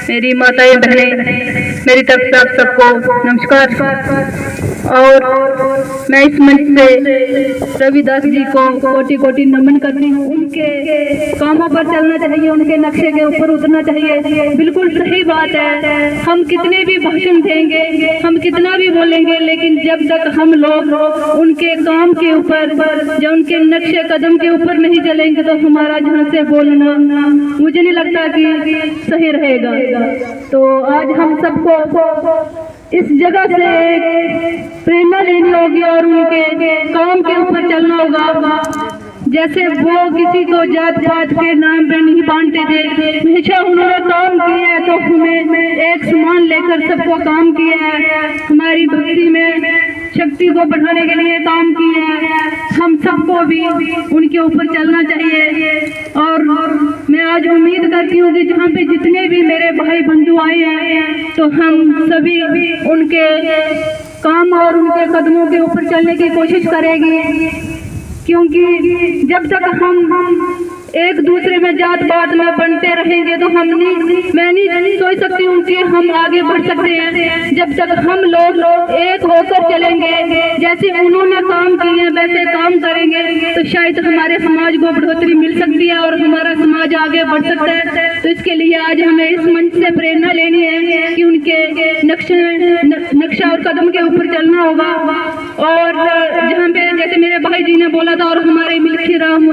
मेरी माताएं बहनें, मेरी तरफ से आप सबको नमस्कार। और मैं इस मंच से रविदास जी को कोटि कोटि नमन करती हूँ। उनके कामों पर चलना चाहिए, उनके नक्शे के ऊपर उतरना चाहिए। बिल्कुल सही बात है, हम कितने भी भाषण देंगे, हम कितना भी बोलेंगे, लेकिन जब तक हम लोग उनके काम के ऊपर या उनके नक्शे कदम के ऊपर नहीं चलेंगे तो हमारा जहाँ से बोलना मुझे नहीं लगता कि सही रहेगा। तो आज हम सबको इस जगह से प्रेरणा लेनी होगी और उनके काम के ऊपर चलना होगा। जैसे वो किसी को जात पात के नाम पे नहीं बांटते थे, हमेशा उन्होंने काम किया है तो हमें एक समान लेकर सबको काम किया है। हमारी भक्ति में शक्ति को बढ़ाने के लिए काम किया है। हम सबको भी उनके ऊपर चलना चाहिए। और मैं आज उम्मीद करती हूँ कि जहाँ पे जितने भी मेरे भाई बंधु आए हैं तो हम सभी उनके काम और उनके कदमों के ऊपर चलने की कोशिश करेंगे, क्योंकि जब तक हम एक दूसरे में जात पात में बनते रहेंगे तो मैं नहीं सोच सकती हूँ कि हम आगे बढ़ सकते हैं। जब तक हम लोग एक होकर चलेंगे, जैसे उन्होंने काम किए वैसे काम करेंगे तो शायद हमारे समाज को बढ़ोतरी मिल सकती है और हमारा समाज आगे बढ़ सकता है। तो इसके लिए आज हमें इस मंच से प्रेरणा लेनी है कि उनके नक्शा और कदम के ऊपर चलना होगा। और जहाँ पे जैसे मेरे भाई जी ने बोला था और हमारे मिल्खी राम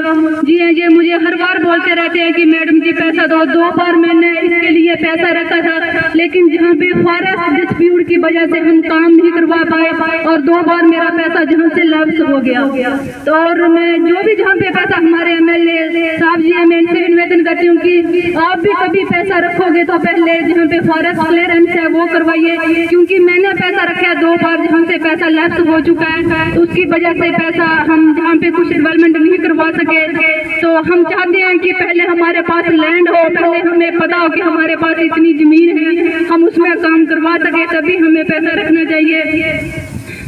जी हैं, ये मुझे हर बार बोलते रहते हैं कि मैडम जी पैसा दो। 2 बार मैंने इसके लिए पैसा रखा था, लेकिन जहाँ पे फॉरेस्ट डिस्प्यूट की वजह से हम काम नहीं करवा पाए और 2 बार मेरा पैसा जहाँ से लैप्स हो गया। तो और मैं जो भी जहाँ पे पैसा हमारे MLA साहब जी हैं, मैं इनसे निवेदन करती हूँ कि आप भी कभी पैसा रखोगे तो पहले जहाँ पे फॉरेस्ट क्लियरेंस है वो करवाइए, क्योंकि मैंने पैसा रखा 2 बार जहाँ से पैसा लैप्स हो चुका है। तो उसकी वजह से पैसा हम जहाँ पे कुछ डेवलपमेंट नहीं करवा सके। तो हम चाहते हैं कि पहले हमारे पास लैंड हो, पहले हमें पता हो कि हमारे पास इतनी जमीन है, हम उसमें काम करवा सके, तभी हमें पैसा रखना चाहिए।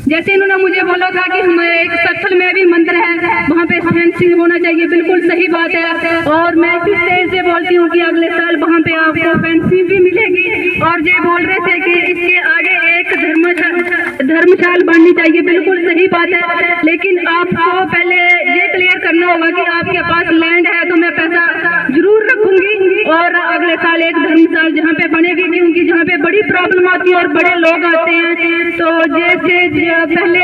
जैसे इन्होंने मुझे बोला था कि हमारे एक सत्थल में भी मंदिर है, वहाँ पे फेंसिंग होना चाहिए, बिल्कुल सही बात है। और मैं इसी स्टेज से बोलती हूँ कि अगले साल वहाँ पे आपको फेंसिंग भी मिलेगी। और ये बोल रहे थे कि इसके आगे एक धर्मशाला बननी चाहिए, बिल्कुल सही बात है, लेकिन आपको पहले ये क्लियर करना होगा कि आपके पास लैंड है तो मैं पैसा जरूर रखूंगी और अगले साल एक धर्मशाला जहाँ पे बनेगी, क्योंकि जहाँ पे बड़ी प्रॉब्लम आती है और बड़े लोग आते हैं। तो जैसे पहले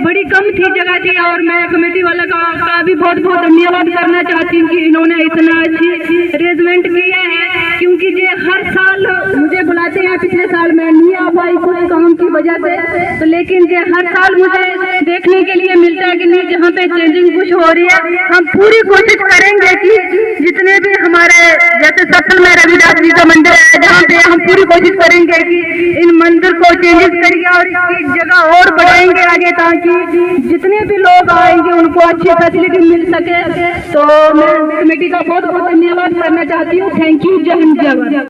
बड़ी कम थी जगह थी, और मैं कमेटी वाला का भी बहुत बहुत धन्यवाद करना चाहती हूँ कि इन्होंने इतना अच्छी अरेंजमेंट किया है, क्योंकि ये हर साल मुझे बुलाते हैं। पिछले साल मैं नहीं आ पाई कुछ काम की वजह से, तो लेकिन ये हर साल मुझे देखने के लिए मिलता है कि नहीं जहाँ पे चेंजिंग कुछ हो रही है। हम पूरी कोशिश करेंगे कि जितने भी हमारे जैसे सत्थल में रविदास जी का मंदिर है, जहाँ पे हम पूरी कोशिश करेंगे कि इन मंदिर को चेंजेस करेंगे और इसकी जगह और बढ़ाएंगे आगे, ताकि जितने भी लोग आएंगे उनको अच्छी फैसिलिटी मिल सके। तो मैं कमेटी का बहुत बहुत धन्यवाद करना चाहती हूँ। Thank you. जय हिंद, जय भारत।